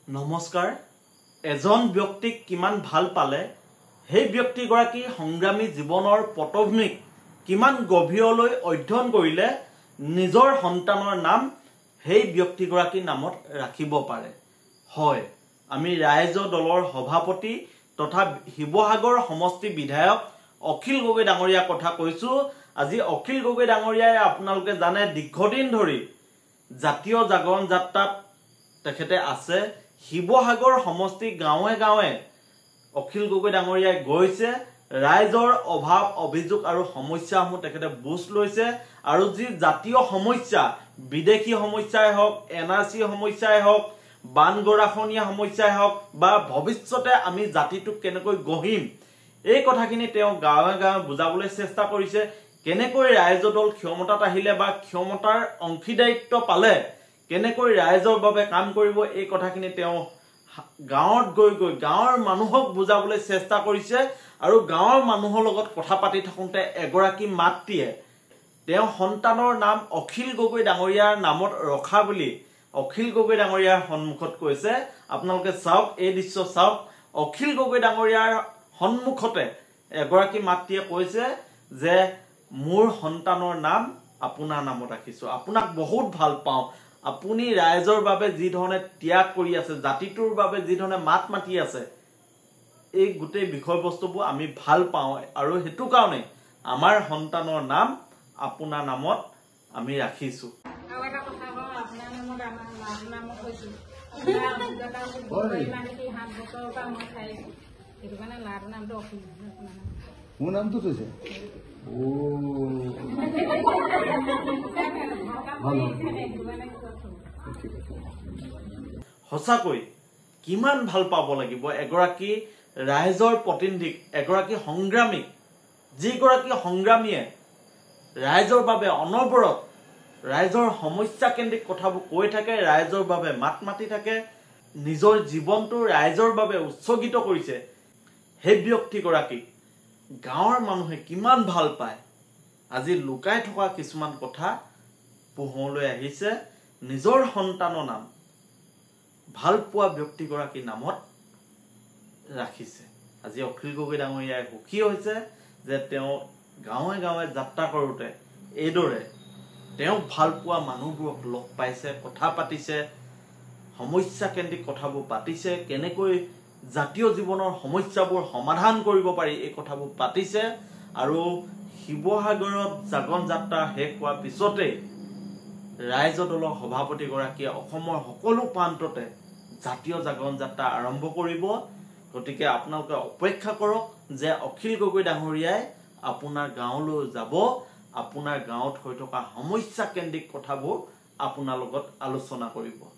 নমস্কাৰ এজন ব্যক্তিক কিমান ভাল পালে সেই ব্যক্তিগৰাকী সংগ্ৰামী জীৱনৰ পটভূমিক কিমান গভীৰলৈ অধ্যয়ন কৰিলে নিজৰ সন্তানৰ নাম সেই ব্যক্তিগৰাকী নামত ৰাখিব পাৰে হয় আমি ৰাইজ দলৰ সভাপতি তথা শিৱসাগৰ সমষ্টি বিধায়ক অখিল গগৈ ডাঙৰীয়া কথা কৈছো আজি অখিল গগৈ ডাঙৰীয়াই আপোনালোকে জানে দীৰ্ঘদিন ধৰি জাতীয় জাগৰণ যাত্ৰাত তেখেতে আছে শিৱসাগৰ সমষ্টি গাঁৱে গাঁৱে অখিল গগৈ ডাঙৰীয়াই গৈছে ৰাইজৰ অভাৱ অভিযোগ আৰু সমস্যাসমূহ তেখেতে বুজ লৈছে আৰু যি জাতীয় সমস্যা বিদেশী সমস্যাই হওক এনআৰসি সমস্যাই হওক বানগৰাখনীয়া সমস্যাই হওক বা ভৱিষ্যতে আমি জাতিটোক কেনেকৈ গঢ়িম এই কথাখিনি তেওঁ গাঁৱে গাঁৱে বুজাবলৈ চেষ্টা কৰিছে কেনেকৈ ৰাইজৰ দল ক্ষমতাত আহিলে বা ক্ষমতাৰ অংশীদাৰিত্ব পালে কেনেকৈ ৰাইজৰ বাবে কাম কৰিব এই কথাখিনি তেওঁ গাঁৱত গৈ গাঁৱৰ মানুহক বুজাবলৈ চেষ্টা কৰিছে আৰু গাঁৱৰ মানুহৰ লগত কথা পাতি থাকোঁতে এগৰাকী মাতৃয়ে তেওঁ সন্তানৰ নাম অখিল গগৈ ডাঙৰীয়াৰ নামত ৰখা বুলি অখিল গগৈ ডাঙৰীয়াৰ সন্মুখত কৈছে আপোনালোকে চাওক এই দৃশ্য চাওক অখিল গগৈ ডাঙৰীয়াৰ সন্মুখতে এগৰাকী মাতৃয়ে কৈছে যে মোৰ সন্তানৰ নাম আপোনাৰ নামত ৰাখিছো আপোনাক বহুত ভাল পাওঁ আপুনি ৰাইজৰ বাবে যি ধৰণে ত্যাগ কৰি আছে জাতিটোৰ বাবে যি ধৰণে মাত মাতি আছে এই গোটেই বিষয়বস্তুবোৰ আমি ভাল পাওঁ আৰু হেতু কাৰণে আমাৰ সন্তানৰ নাম আপোনাৰ নামত আমি ৰাখিছো মোৰ নামটো কৈছে সঁচাকৈ কিমান ভাল পাব লাগিব এগৰাকী ৰাইজৰ প্ৰতিনিধিক এগৰাকী সংগ্ৰামীক যিগৰাকী সংগ্ৰামীয়ে ৰাইজৰ বাবে অনবৰত ৰাইজৰ সমস্যা কেন্দ্ৰিক কথাবোৰ কৈ থাকে ৰাইজৰ বাবে মাত মাতি থাকে নিজৰ জীৱনটো ৰাইজৰ বাবে উৎসৰ্গিত কৰিছে সেই ব্যক্তিগৰাকীক গাঁৱৰ মানুহে কিমান ভাল পায় আজি লুকাই থকা কিছুমান কথা পোহৰলৈ আহিছে নিজৰ সন্তানৰ নাম ভাল পোৱা ব্যক্তিগৰাকী নামত ৰাখিছে আজি অখিল গগৈ ডাঙৰীয়াই সুখী হৈছে যে তেওঁ গাঁৱে গাঁৱে যাত্ৰা কৰোঁতে এইদৰে তেওঁ ভাল পোৱা মানুহবোৰক লগ পাইছে কথা পাতিছে সমস্যা কেন্দ্ৰিক কথাবোৰ পাতিছে কেনেকৈ জাতীয় জীৱনৰ সমস্যাবোৰ সমাধান কৰিব পাৰি এই কথাবোৰ পাতিছে আৰু শিৱসাগৰত জাগৰণ যাত্ৰা শেষ হোৱাৰ পিছতে ৰাইজ দলৰ সভাপতিগৰাকীয়ে অসমৰ সকলো প্ৰান্ততে জাতীয় জাগৰণ যাত্ৰা আৰম্ভ কৰিব গতিকে আপোনালোকে অপেক্ষা কৰক যে অখিল গগৈ ডাঙৰীয়াই আপোনাৰ গাঁৱলৈ যাব আপোনাৰ গাঁৱত হৈ থকা সমস্যা কেন্দ্ৰিক কথাবোৰ আপোনাৰ লগত আলোচনা কৰিব